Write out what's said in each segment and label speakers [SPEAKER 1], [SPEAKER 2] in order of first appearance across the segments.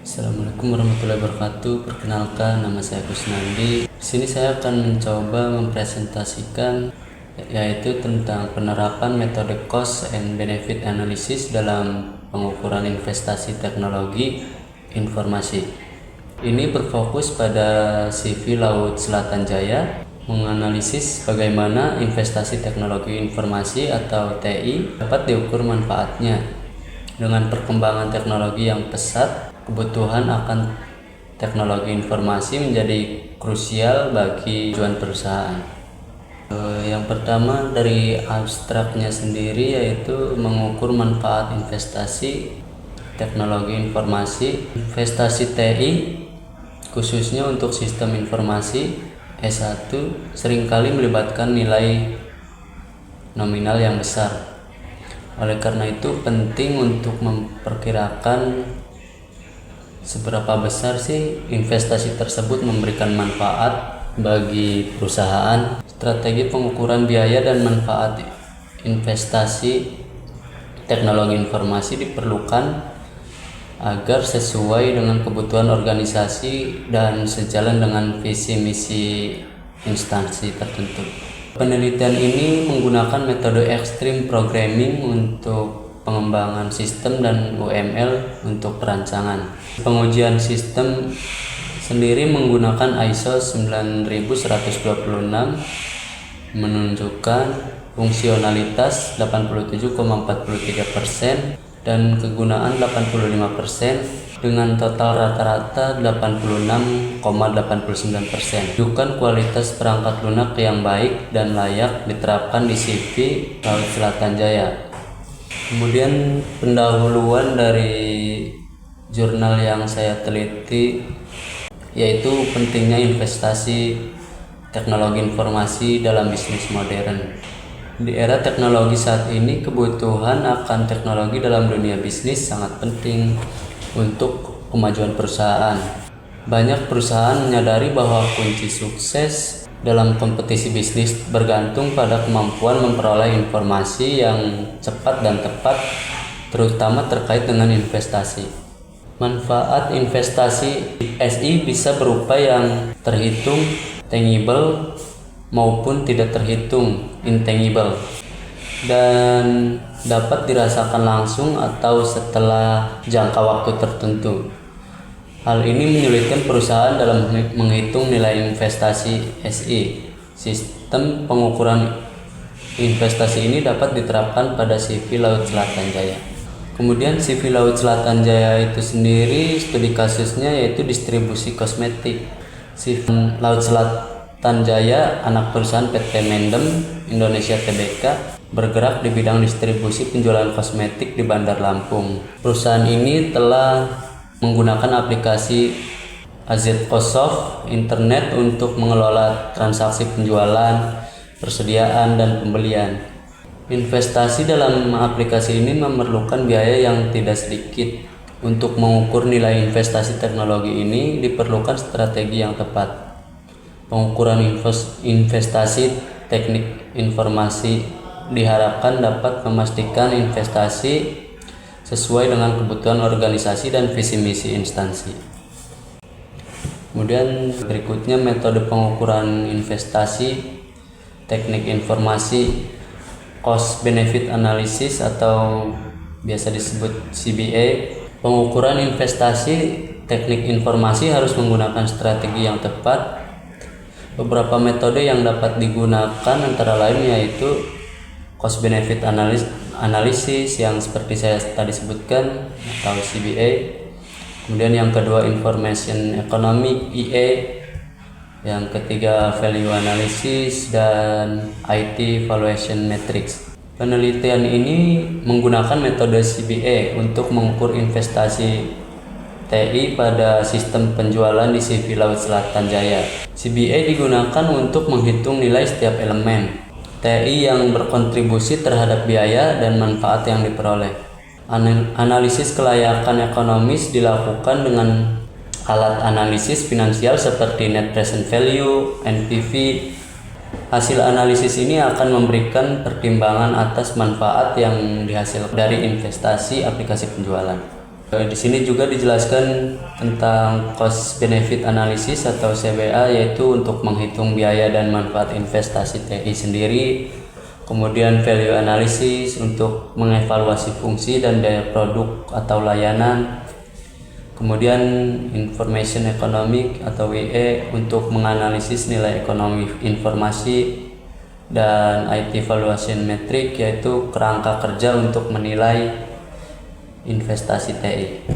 [SPEAKER 1] Assalamualaikum warahmatullahi wabarakatuh. Perkenalkan, nama saya Kusnandi. Di sini saya akan mencoba mempresentasikan yaitu tentang penerapan metode cost and benefit analysis dalam pengukuran investasi teknologi informasi. Ini berfokus pada CV Laut Selatan Jaya, menganalisis bagaimana investasi teknologi informasi atau TI dapat diukur manfaatnya. Dengan perkembangan teknologi yang pesat, kebutuhan akan teknologi informasi menjadi krusial bagi tujuan perusahaan. Yang pertama dari abstraknya sendiri yaitu mengukur manfaat investasi teknologi informasi. Investasi TI khususnya untuk sistem informasi S1 seringkali melibatkan nilai nominal yang besar. Oleh karena itu penting untuk memperkirakan seberapa besar sih investasi tersebut memberikan manfaat bagi perusahaan. Strategi pengukuran biaya dan manfaat investasi teknologi informasi diperlukan agar sesuai dengan kebutuhan organisasi dan sejalan dengan visi misi instansi tertentu. Penelitian ini menggunakan metode extreme programming untuk pengembangan sistem dan UML untuk perancangan. Pengujian sistem sendiri menggunakan ISO 9126 menunjukkan fungsionalitas 87,43% dan kegunaan 85% dengan total rata-rata 86,89%. Menunjukkan kualitas perangkat lunak yang baik dan layak diterapkan di CV Laut Selatan Jaya. Kemudian pendahuluan dari jurnal yang saya teliti yaitu pentingnya investasi teknologi informasi dalam bisnis modern. Di era teknologi saat ini, kebutuhan akan teknologi dalam dunia bisnis sangat penting untuk kemajuan perusahaan. Banyak perusahaan menyadari bahwa kunci sukses dalam kompetisi bisnis bergantung pada kemampuan memperoleh informasi yang cepat dan tepat, terutama terkait dengan investasi. Manfaat investasi SI bisa berupa yang terhitung, tangible, maupun tidak terhitung, intangible, dan dapat dirasakan langsung atau setelah jangka waktu tertentu. Hal ini menyulitkan perusahaan dalam menghitung nilai investasi SI. Sistem pengukuran investasi ini dapat diterapkan pada CV Laut Selatan Jaya. Kemudian CV Laut Selatan Jaya itu sendiri studi kasusnya yaitu distribusi kosmetik. CV Laut Selatan Jaya anak perusahaan PT Mendem Indonesia Tbk bergerak di bidang distribusi penjualan kosmetik di Bandar Lampung. Perusahaan ini telah menggunakan aplikasi AZCOSoft internet untuk mengelola transaksi penjualan, persediaan, dan pembelian. Investasi dalam aplikasi ini memerlukan biaya yang tidak sedikit. Untuk mengukur nilai investasi teknologi ini diperlukan strategi yang tepat. Pengukuran investasi teknik informasi diharapkan dapat memastikan investasi sesuai dengan kebutuhan organisasi dan visi misi instansi. Kemudian berikutnya metode pengukuran investasi teknik informasi cost benefit analysis atau biasa disebut CBA. Pengukuran investasi teknik informasi harus menggunakan strategi yang tepat. Beberapa metode yang dapat digunakan antara lain yaitu cost benefit analisis yang seperti saya tadi sebutkan atau CBA. Kemudian yang kedua information economic EA, yang ketiga value analysis, dan IT valuation matrix. Penelitian ini menggunakan metode CBA untuk mengukur investasi TI pada sistem penjualan di CV Laut Selatan Jaya. CBA digunakan untuk menghitung nilai setiap elemen TI yang berkontribusi terhadap biaya dan manfaat yang diperoleh. Analisis kelayakan ekonomis dilakukan dengan alat analisis finansial seperti net present value, NPV. Hasil analisis ini akan memberikan pertimbangan atas manfaat yang dihasilkan dari investasi aplikasi penjualan. Di sini juga dijelaskan tentang cost benefit analysis atau CBA, yaitu untuk menghitung biaya dan manfaat investasi TI sendiri. Kemudian value analysis untuk mengevaluasi fungsi dan daya produk atau layanan. Kemudian information economic atau WE untuk menganalisis nilai ekonomi informasi, dan IT valuation metric yaitu kerangka kerja untuk menilai investasi TI.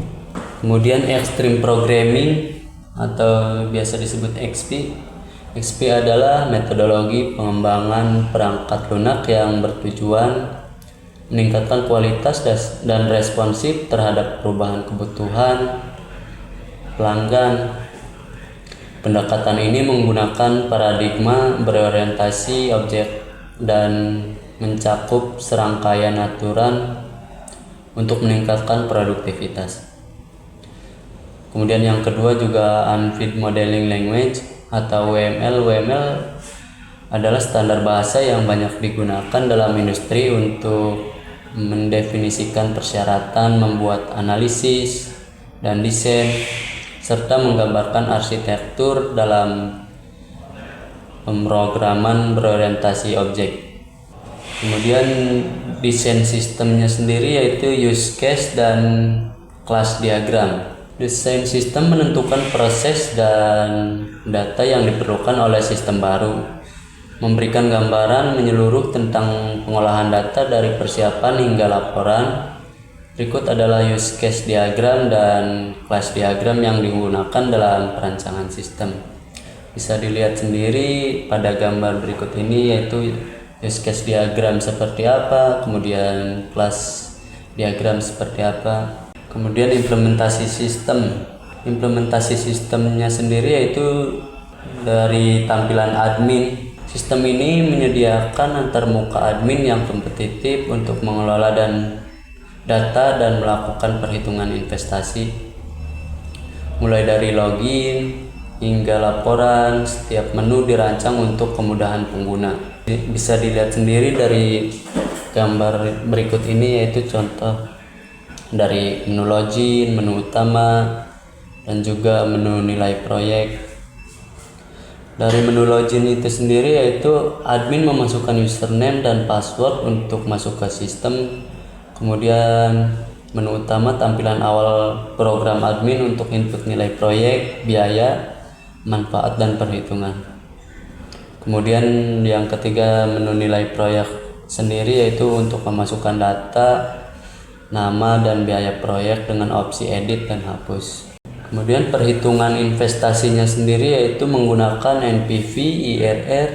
[SPEAKER 1] Kemudian extreme programming atau biasa disebut XP. XP adalah metodologi pengembangan perangkat lunak yang bertujuan meningkatkan kualitas dan responsif terhadap perubahan kebutuhan pelanggan. Pendekatan ini menggunakan paradigma berorientasi objek dan mencakup serangkaian aturan untuk meningkatkan produktivitas. Kemudian yang kedua juga Unfit Modeling Language atau WML. WML adalah standar bahasa yang banyak digunakan dalam industri untuk mendefinisikan persyaratan, membuat analisis dan desain, serta menggambarkan arsitektur dalam pemrograman berorientasi objek. Kemudian desain sistemnya sendiri yaitu use case dan class diagram. Desain sistem menentukan proses dan data yang diperlukan oleh sistem baru, memberikan gambaran menyeluruh tentang pengolahan data dari persiapan hingga laporan. Berikut adalah use case diagram dan class diagram yang digunakan dalam perancangan sistem. Bisa dilihat sendiri pada gambar berikut ini, yaitu use case diagram seperti apa, kemudian class diagram seperti apa. Kemudian implementasi sistem. Implementasi sistemnya sendiri yaitu dari tampilan admin. Sistem ini menyediakan antarmuka admin yang kompetitif untuk mengelola data dan melakukan perhitungan investasi. Mulai dari login hingga laporan, setiap menu dirancang untuk kemudahan pengguna. Bisa dilihat sendiri dari gambar berikut ini, yaitu contoh dari menu login, menu utama, dan juga menu nilai proyek. Dari menu login itu sendiri yaitu admin memasukkan username dan password untuk masuk ke sistem. Kemudian menu utama tampilan awal program admin untuk input nilai proyek, biaya, manfaat, dan perhitungan. Kemudian yang ketiga menu nilai proyek sendiri yaitu untuk memasukkan data, nama, dan biaya proyek dengan opsi edit dan hapus. Kemudian perhitungan investasinya sendiri yaitu menggunakan NPV, IRR,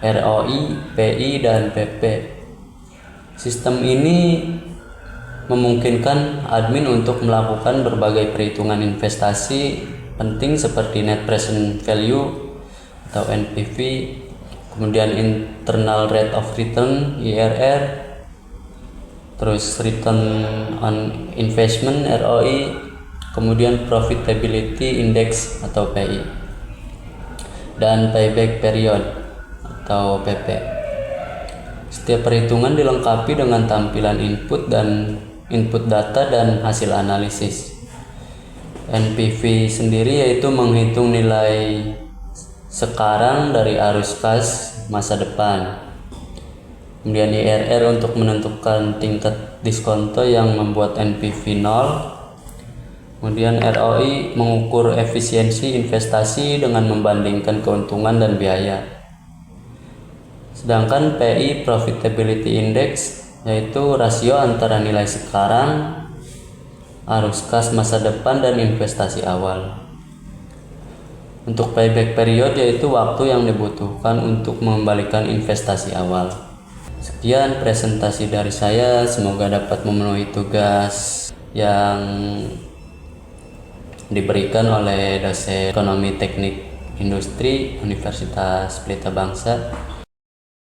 [SPEAKER 1] ROI, PI, dan PP. Sistem ini memungkinkan admin untuk melakukan berbagai perhitungan investasi penting seperti net present value atau NPV, kemudian internal rate of return IRR, terus return on investment ROI, kemudian profitability index atau PI, dan payback period atau PP. Setiap perhitungan dilengkapi dengan tampilan input data dan hasil analisis. NPV sendiri yaitu menghitung nilai sekarang dari arus kas masa depan. Kemudian IRR untuk menentukan tingkat diskonto yang membuat NPV 0. Kemudian ROI mengukur efisiensi investasi dengan membandingkan keuntungan dan biaya. Sedangkan PI Profitability Index yaitu rasio antara nilai sekarang, arus kas masa depan, dan investasi awal. Untuk payback period yaitu waktu yang dibutuhkan untuk mengembalikan investasi awal. Sekian presentasi dari saya, semoga dapat memenuhi tugas yang diberikan oleh dosen Ekonomi Teknik Industri Universitas Pelita Bangsa.